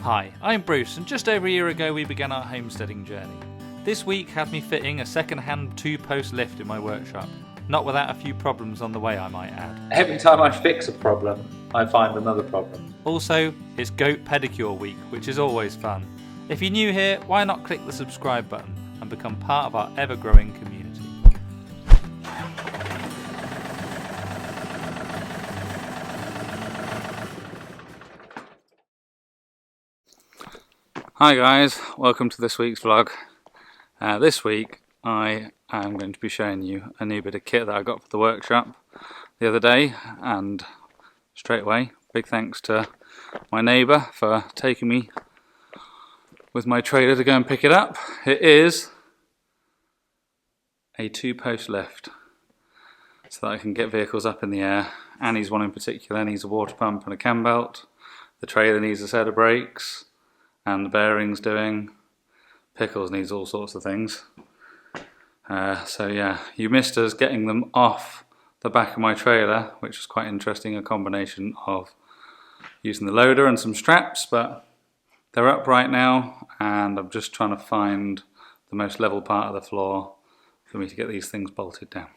Hi, I'm Bruce, and just over a year ago we began our homesteading journey. This week had me fitting a second-hand 2-post lift in my workshop, not without a few problems on the way, I might add. Every time I fix a problem, I find another problem. Also, it's goat pedicure week, which is always fun. If you're new here, why not click the subscribe button and become part of our ever-growing community. Hi guys, welcome to this week's vlog. This week I am going to be showing you a new bit of kit that I got for the workshop the other day, and straight away big thanks to my neighbour for taking me with my trailer to go and pick it up. It is a 2-post lift so that I can get vehicles up in the air. Annie's one in particular needs a water pump and a cam belt. The trailer needs a set of brakes. And the bearings doing. Pickles needs all sorts of things. So yeah, you missed us getting them off the back of my trailer, which was quite interesting, a combination of using the loader and some straps, but they're up right now and I'm just trying to find the most level part of the floor for me to get these things bolted down.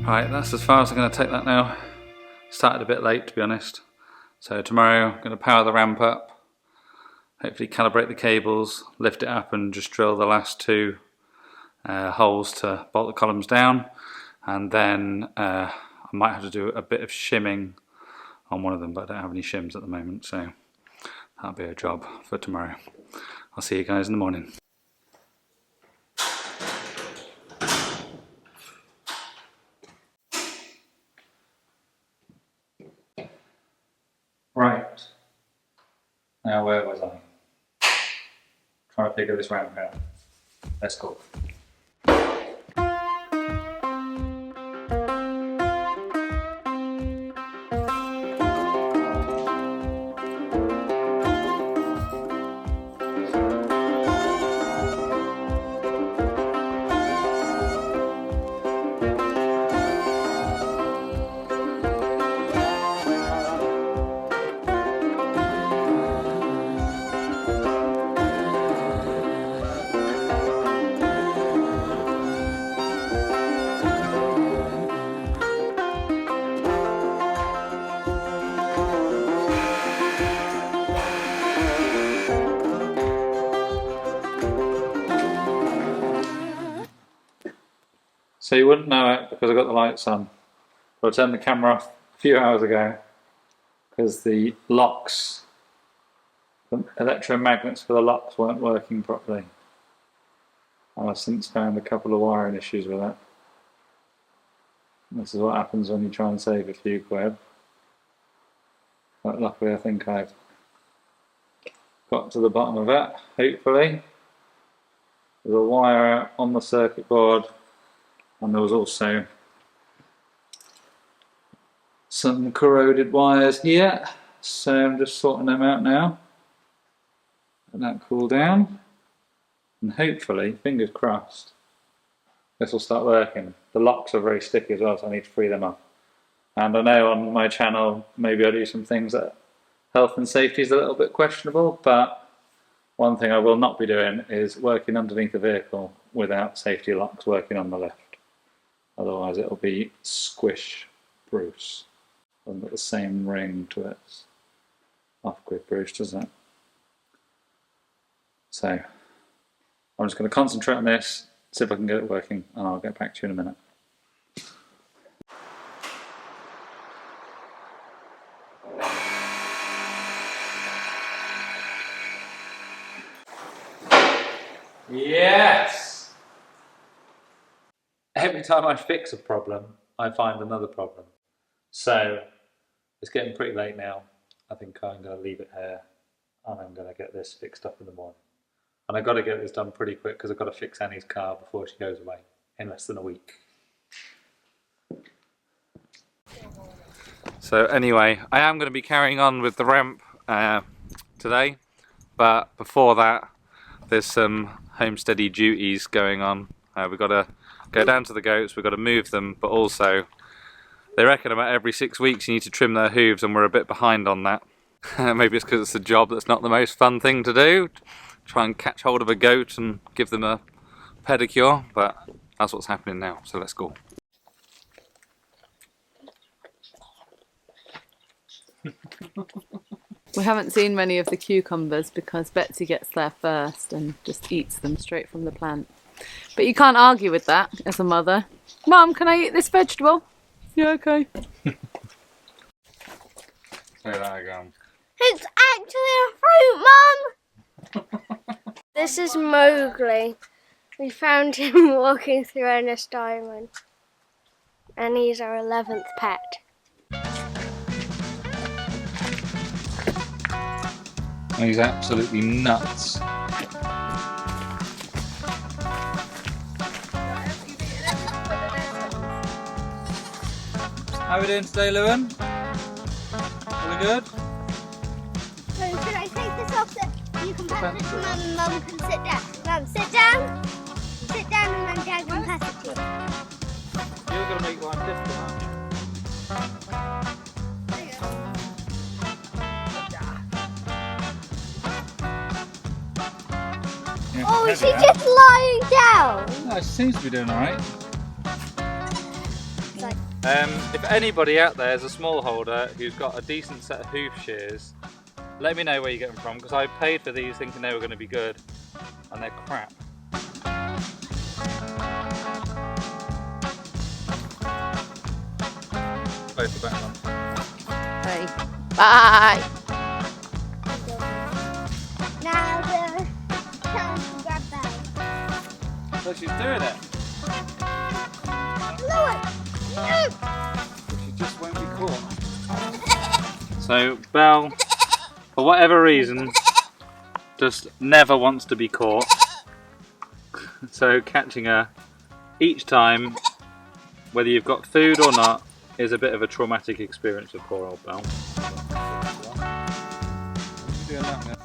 Right, that's as far as I'm going to take that now. Started a bit late, to be honest. So tomorrow I'm going to power the ramp up, hopefully calibrate the cables, lift it up and just drill the last 2 holes to bolt the columns down, and then I might have to do a bit of shimming on one of them, but I don't have any shims at the moment, so that'll be a job for tomorrow. I'll see you guys in the morning. Right, now where was I? Trying to figure this ramp out. Let's go. So you wouldn't know it because I got the lights on. But I turned the camera off a few hours ago because the locks, the electromagnets for the locks weren't working properly. And I've since found a couple of wiring issues with it. And this is what happens when you try and save a few quid. But luckily I think I've got to the bottom of it, hopefully. There's a wire on the circuit board, and there was also some corroded wires here, so I'm just sorting them out now. Let that cool down, and hopefully, fingers crossed, this will start working. The locks are very sticky as well, so I need to free them up. And I know on my channel maybe I do some things that health and safety is a little bit questionable, but one thing I will not be doing is working underneath a vehicle without safety locks working on the lift. Otherwise it'll be squish Bruce. Doesn't got the same ring to it. Off-grid Bruce, doesn't it? So I'm just going to concentrate on this, see if I can get it working, and I'll get back to you in a minute. Yes! Every time I fix a problem, I find another problem. So it's getting pretty late now. I think I'm going to leave it here, and I'm going to get this fixed up in the morning. And I've got to get this done pretty quick because I've got to fix Annie's car before she goes away in less than a week. So anyway, I am going to be carrying on with the ramp today, but before that there's some homesteady duties going on. We've got to go down to the goats, we've got to move them, but also they reckon about every 6 weeks you need to trim their hooves, and we're a bit behind on that. Maybe it's because it's a job that's not the most fun thing to do. Try and catch hold of a goat and give them a pedicure, but that's what's happening now, so let's go. We haven't seen many of the cucumbers because Betsy gets there first and just eats them straight from the plant. But you can't argue with that as a mother. Mum, can I eat this vegetable? Yeah, okay. Say that again. It's actually a fruit, Mum! This is Mowgli. We found him walking through Ernest Diamond. And he's our 11th pet. He's absolutely nuts. How are we doing today, Luan? Are we good? So should I take this off so you can pass it to Mum and Mum can sit down? Mum, sit down. Sit down and then Dad can pass it to you. You're going to make life difficult, aren't you? Oh, is she just lying down? No, she seems to be doing alright. Like, If anybody out there is a smallholder who's got a decent set of hoof shears, let me know where you get them from, because I paid for these thinking they were going to be good, and they're crap. Both the back one. Hey. Bye! now the time to grab Belle. So she's doing it. Look! She just won't be caught. So Belle, for whatever reason, just never wants to be caught. So catching her each time, whether you've got food or not, is a bit of a traumatic experience for poor old Belle.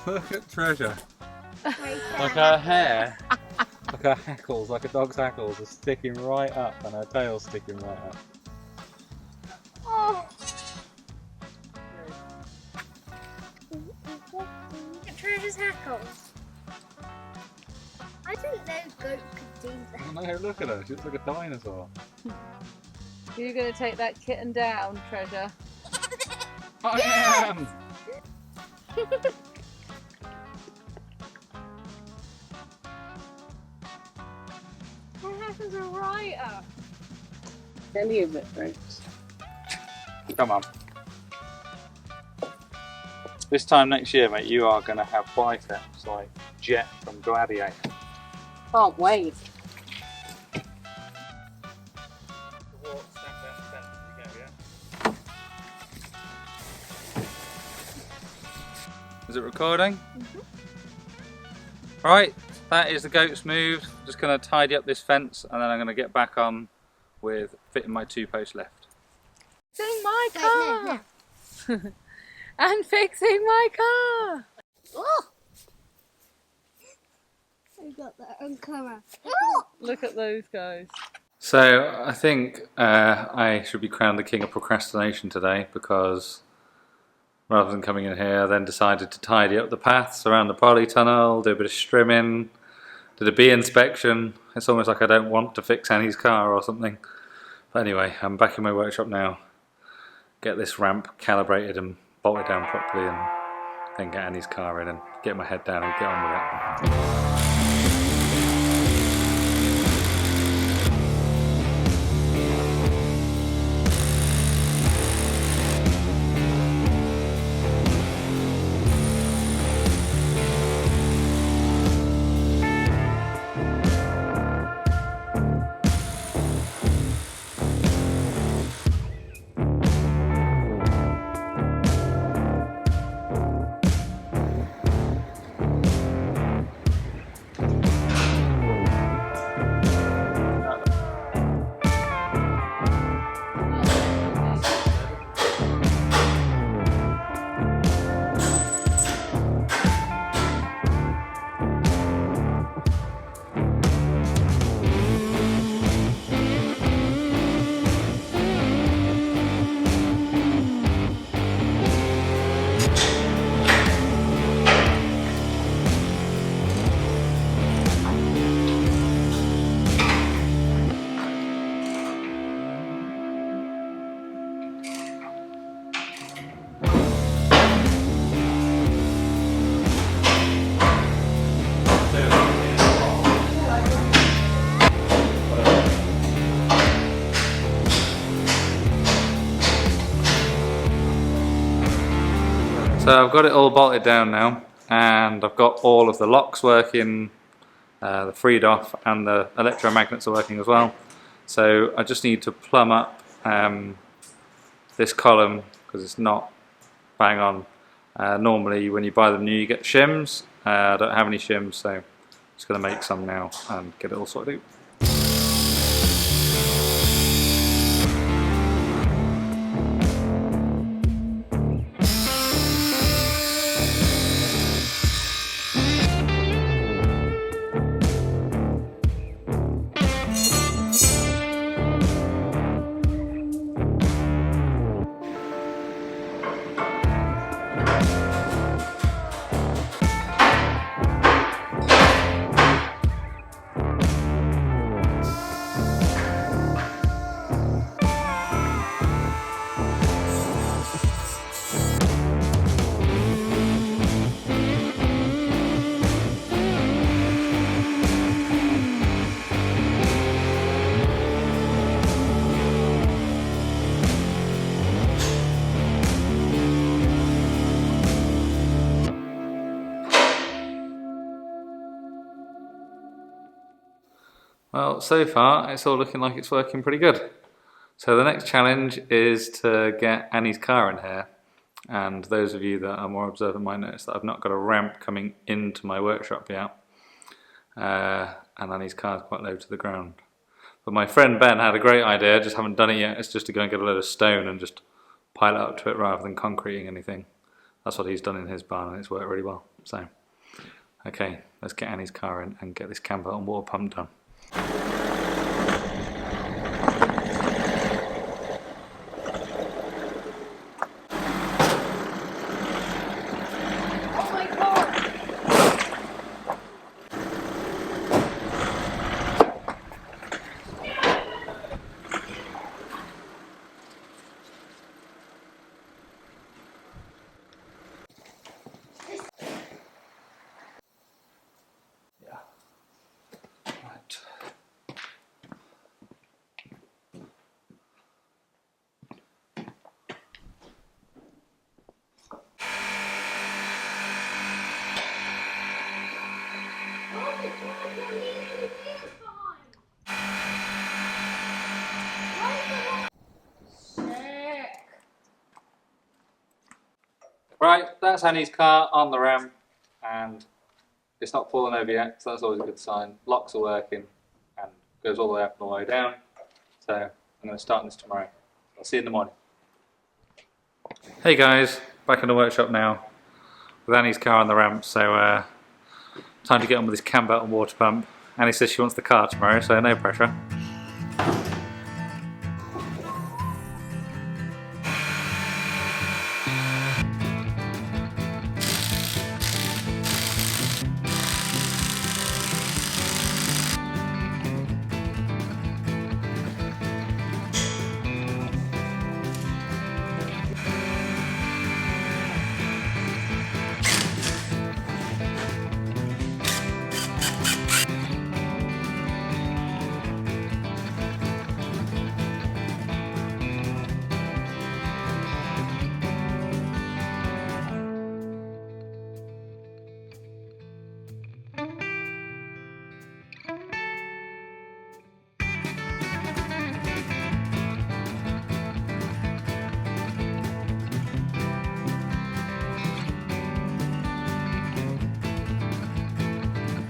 Look at Treasure. Like her hair, like her hackles, like a dog's hackles, are sticking right up, and her tail's sticking right up. Oh. Look at Treasure's hackles. I didn't know goat could do that. Oh no, look at her, she looks like a dinosaur. You're going to take that kitten down, Treasure. I am! Her hackles are right up. Belly of it, right? Come on. This time next year, mate, you are going to have biceps like Jet from Gladiator. Can't wait. Is it recording? Mm-hmm. Right, that is the goat's moved. Just going to tidy up this fence and then I'm going to get back on with fitting my 2-post lift. Fixing my car! And fixing my car! Oh! I got that on camera. Look at those guys. So I think I should be crowned the king of procrastination today because rather than coming in here I then decided to tidy up the paths around the polytunnel, do a bit of strimming, did a bee inspection. It's almost like I don't want to fix Annie's car or something. But anyway, I'm back in my workshop now. Get this ramp calibrated and bolted down properly and then get Annie's car in and get my head down and get on with it. So I've got it all bolted down now and I've got all of the locks working, the freed off, and the electromagnets are working as well. So I just need to plumb up this column because it's not bang on. Normally when you buy them new you get shims. I don't have any shims, so I'm just going to make some now and get it all sorted out. Well, so far it's all looking like it's working pretty good. So the next challenge is to get Annie's car in here, and those of you that are more observant might notice that I've not got a ramp coming into my workshop yet, and Annie's car is quite low to the ground. But my friend Ben had a great idea, just haven't done it yet. It's just to go and get a load of stone and just pile it up to it rather than concreting anything. That's what he's done in his barn and it's worked really well. So, okay, let's get Annie's car in and get this camper and water pump done. Right, that's Annie's car on the ramp, and it's not fallen over yet, so that's always a good sign. Locks are working, and goes all the way up and all the way down. So I'm going to start this tomorrow. I'll see you in the morning. Hey guys, back in the workshop now with Annie's car on the ramp, so time to get on with this cam belt and water pump. Annie says she wants the car tomorrow, so no pressure.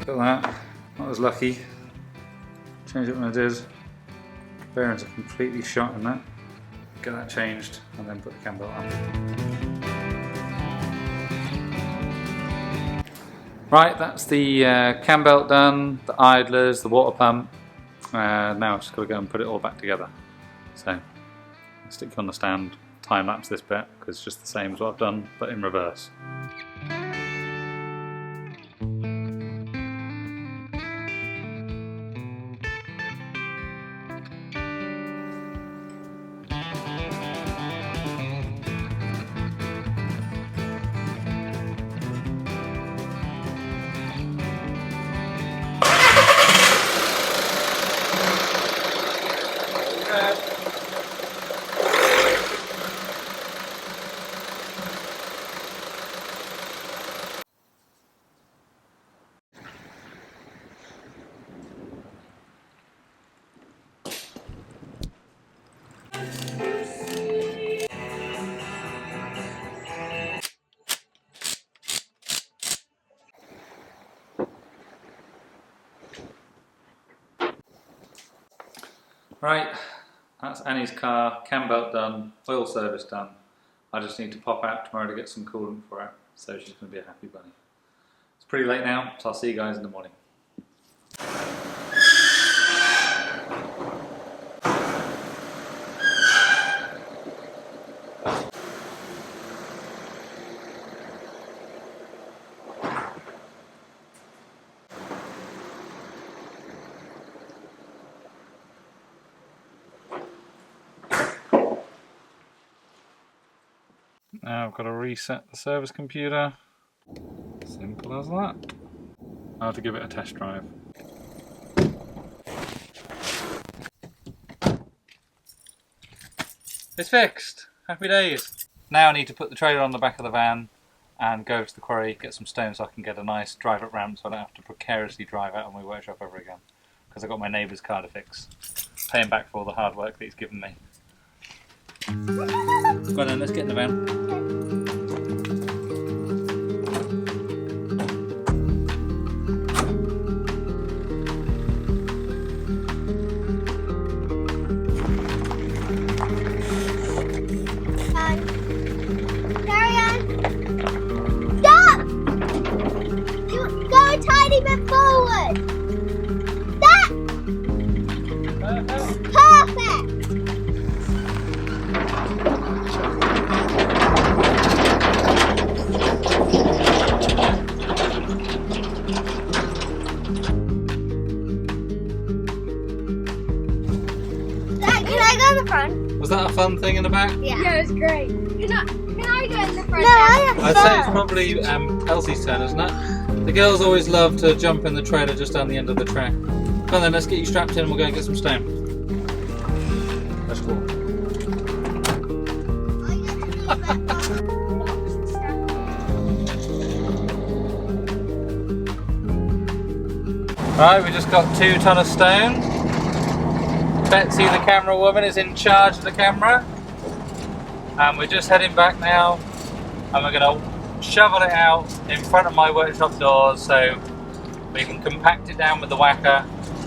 Look at that, that was lucky. Changed it when I did. Bearings are completely shot in that. Get that changed and then put the cam belt on. Right, that's the cam belt done, the idlers, the water pump. Now I've just got to go and put it all back together. So I'll stick you on the stand, time lapse this bit because it's just the same as what I've done but in reverse. Right, that's Annie's car, cam belt done, oil service done. I just need to pop out tomorrow to get some coolant for her, so she's going to be a happy bunny. It's pretty late now, so I'll see you guys in the morning. Now I've got to reset the service computer. Simple as that. I have to give it a test drive. It's fixed! Happy days! Now I need to put the trailer on the back of the van and go to the quarry, get some stone so I can get a nice drive up ramp so I don't have to precariously drive out of my workshop ever again. Because I've got my neighbour's car to fix. Pay him back for all the hard work that he's given me. Go on then, let's get in the van. Carry on. Stop! You go a tiny bit forward. That. Perfect. Was that a fun thing in the back? Yeah, it was great. Can I go in the front? No, I have I'd say it's probably Elsie's turn, isn't it? The girls always love to jump in the trailer just down the end of the track. Come on then, let's get you strapped in and we'll go and get some stone. Let's go. Right, we just got 2 ton of stone. Betsy, the camera woman, is in charge of the camera. And we're just heading back now. And we're going to shovel it out in front of my workshop doors so we can compact it down with the whacker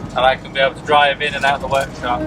and I can be able to drive in and out of the workshop.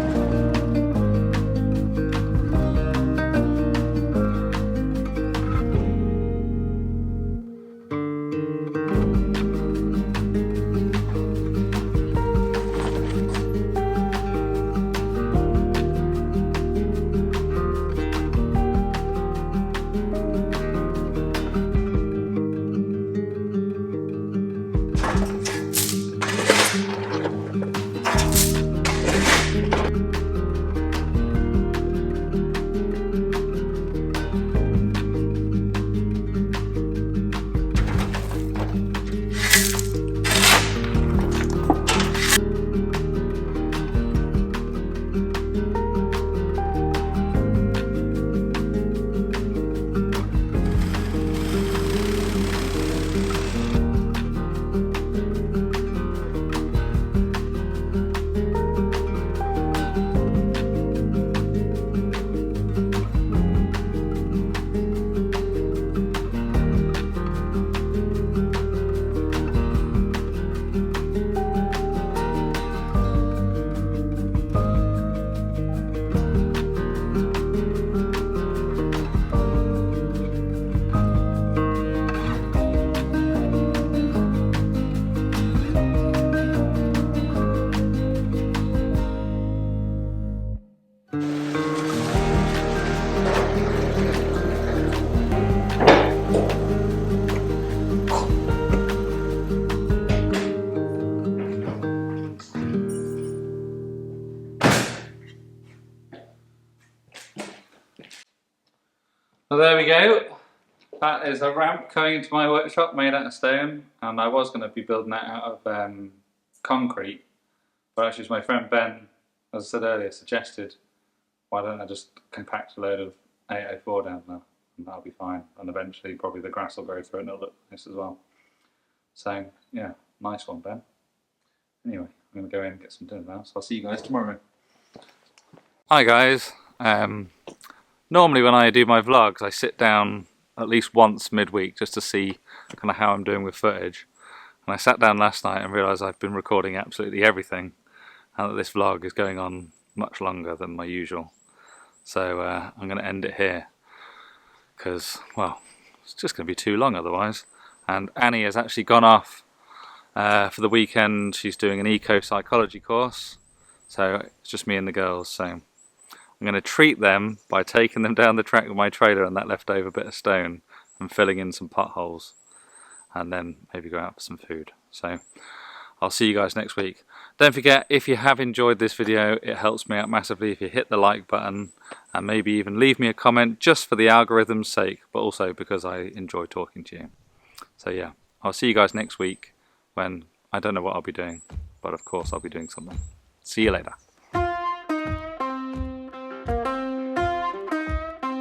Well, there we go. That is a ramp coming into my workshop made out of stone, and I was going to be building that out of concrete, but actually my friend Ben, as I said earlier, suggested why don't I just compact a load of 804 down there and that'll be fine, and eventually probably the grass will grow through it and it'll look nice as well. So yeah, nice one, Ben. Anyway, I'm going to go in and get some dinner now, so I'll see you guys tomorrow. Hi guys. Normally when I do my vlogs I sit down at least once midweek just to see kind of how I'm doing with footage, and I sat down last night and realised I've been recording absolutely everything and that this vlog is going on much longer than my usual. So I'm going to end it here because, well, it's just going to be too long otherwise. And Annie has actually gone off for the weekend. She's doing an eco-psychology course, so it's just me and the girls. So I'm going to treat them by taking them down the track with my trailer and that leftover bit of stone and filling in some potholes, and then maybe go out for some food. So I'll see you guys next week. Don't forget, if you have enjoyed this video, it helps me out massively if you hit the like button and maybe even leave me a comment just for the algorithm's sake, but also because I enjoy talking to you. So yeah, I'll see you guys next week when I don't know what I'll be doing, but of course I'll be doing something. See you later.